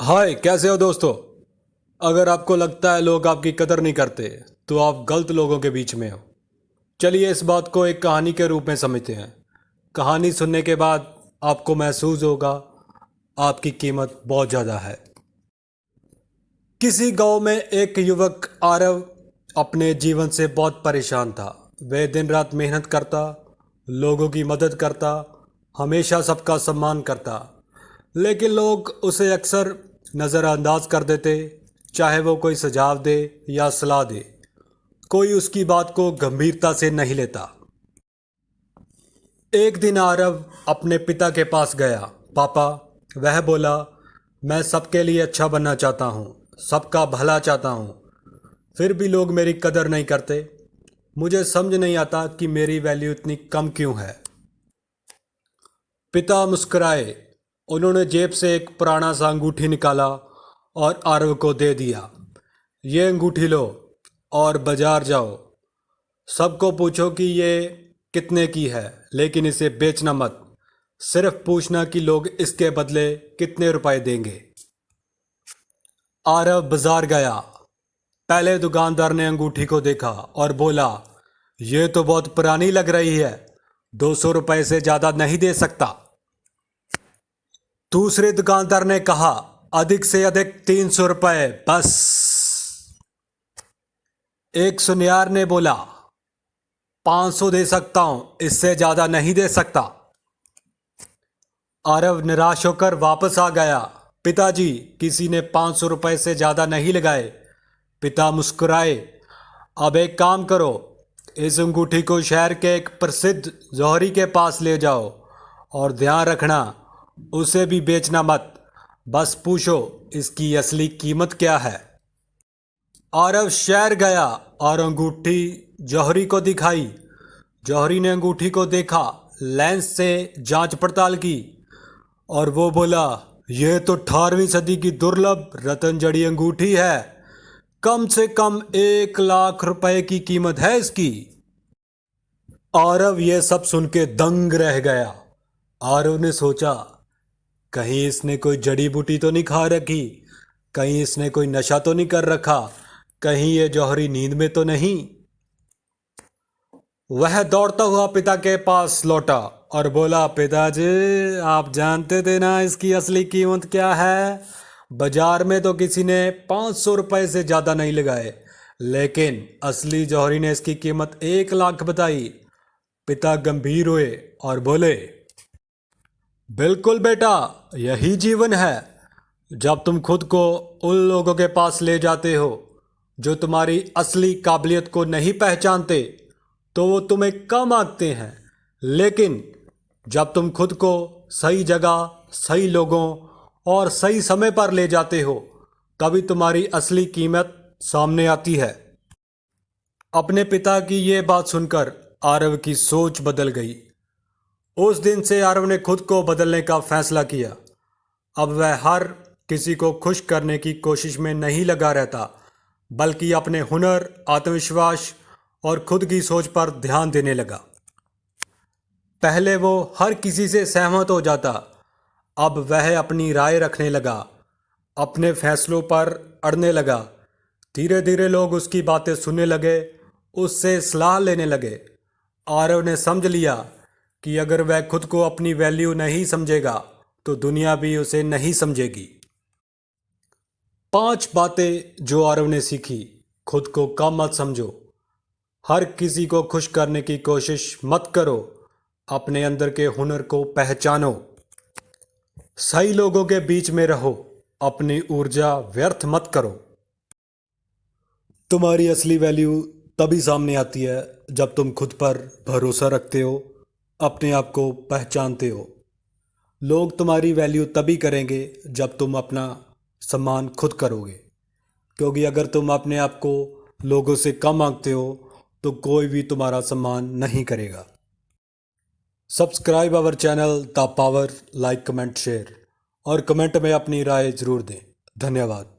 हाय, कैसे हो दोस्तों। अगर आपको लगता है लोग आपकी कदर नहीं करते तो आप गलत लोगों के बीच में हो। चलिए इस बात को एक कहानी के रूप में समझते हैं। कहानी सुनने के बाद आपको महसूस होगा आपकी कीमत बहुत ज़्यादा है। किसी गांव में एक युवक आरव अपने जीवन से बहुत परेशान था। वह दिन रात मेहनत करता, लोगों की मदद करता, हमेशा सबका सम्मान करता, लेकिन लोग उसे अक्सर नज़रअंदाज कर देते। चाहे वो कोई सुझाव दे या सलाह दे, कोई उसकी बात को गंभीरता से नहीं लेता। एक दिन आरव अपने पिता के पास गया। पापा, वह बोला, मैं सबके लिए अच्छा बनना चाहता हूँ, सबका भला चाहता हूँ, फिर भी लोग मेरी कदर नहीं करते। मुझे समझ नहीं आता कि मेरी वैल्यू इतनी कम क्यों है। पिता मुस्कुराए। उन्होंने जेब से एक पुराना सा अंगूठी निकाला और आरव को दे दिया। ये अंगूठी लो और बाजार जाओ, सबको पूछो कि ये कितने की है, लेकिन इसे बेचना मत। सिर्फ पूछना कि लोग इसके बदले कितने रुपए देंगे। आरव बाजार गया। पहले दुकानदार ने अंगूठी को देखा और बोला, ये तो बहुत पुरानी लग रही है, 200 रुपए से ज़्यादा नहीं दे सकता। दूसरे दुकानदार ने कहा, अधिक से अधिक 300 रुपए बस। एक सुनियार ने बोला, 500 दे सकता हूं, इससे ज्यादा नहीं दे सकता। आरव निराश होकर वापस आ गया। पिताजी, किसी ने 500 रुपए से ज्यादा नहीं लगाए। पिता मुस्कुराए। अब एक काम करो, इस अंगूठी को शहर के एक प्रसिद्ध जौहरी के पास ले जाओ और ध्यान रखना, उसे भी बेचना मत। बस पूछो इसकी असली कीमत क्या है। आरव शहर गया और अंगूठी जौहरी को दिखाई। जौहरी ने अंगूठी को देखा, लेंस से जांच पड़ताल की और वो बोला, यह तो 18वीं सदी की दुर्लभ रतन जड़ी अंगूठी है, कम से कम 1 लाख रुपए की कीमत है इसकी। आरव ये सब सुन के दंग रह गया। आरव ने सोचा, कहीं इसने कोई जड़ी बूटी तो नहीं खा रखी, कहीं इसने कोई नशा तो नहीं कर रखा, कहीं ये जौहरी नींद में तो नहीं। वह दौड़ता हुआ पिता के पास लौटा और बोला, पिताजी, आप जानते थे ना इसकी असली कीमत क्या है। बाजार में तो किसी ने 500 रुपए से ज़्यादा नहीं लगाए, लेकिन असली जौहरी ने इसकी कीमत 1 लाख बताई। पिता गंभीर हुए और बोले, बिल्कुल बेटा, यही जीवन है। जब तुम खुद को उन लोगों के पास ले जाते हो जो तुम्हारी असली काबिलियत को नहीं पहचानते, तो वो तुम्हें कम आंकते हैं, लेकिन जब तुम खुद को सही जगह, सही लोगों और सही समय पर ले जाते हो, तभी तुम्हारी असली कीमत सामने आती है। अपने पिता की ये बात सुनकर आरव की सोच बदल गई। उस दिन से आरव ने खुद को बदलने का फैसला किया। अब वह हर किसी को खुश करने की कोशिश में नहीं लगा रहता, बल्कि अपने हुनर, आत्मविश्वास और खुद की सोच पर ध्यान देने लगा। पहले वो हर किसी से सहमत हो जाता, अब वह अपनी राय रखने लगा, अपने फैसलों पर अड़ने लगा। धीरे धीरे लोग उसकी बातें सुनने लगे, उससे सलाह लेने लगे। आरव ने समझ लिया कि अगर वह खुद को अपनी वैल्यू नहीं समझेगा तो दुनिया भी उसे नहीं समझेगी। 5 बातें जो आरव ने सीखी। खुद को कम मत समझो, हर किसी को खुश करने की कोशिश मत करो, अपने अंदर के हुनर को पहचानो, सही लोगों के बीच में रहो, अपनी ऊर्जा व्यर्थ मत करो। तुम्हारी असली वैल्यू तभी सामने आती है जब तुम खुद पर भरोसा रखते हो, अपने आप को पहचानते हो। लोग तुम्हारी वैल्यू तभी करेंगे जब तुम अपना सम्मान खुद करोगे, क्योंकि अगर तुम अपने आप को लोगों से कम आंकते हो तो कोई भी तुम्हारा सम्मान नहीं करेगा। Subscribe our channel the power, like, comment, share और कमेंट में अपनी राय ज़रूर दें। धन्यवाद।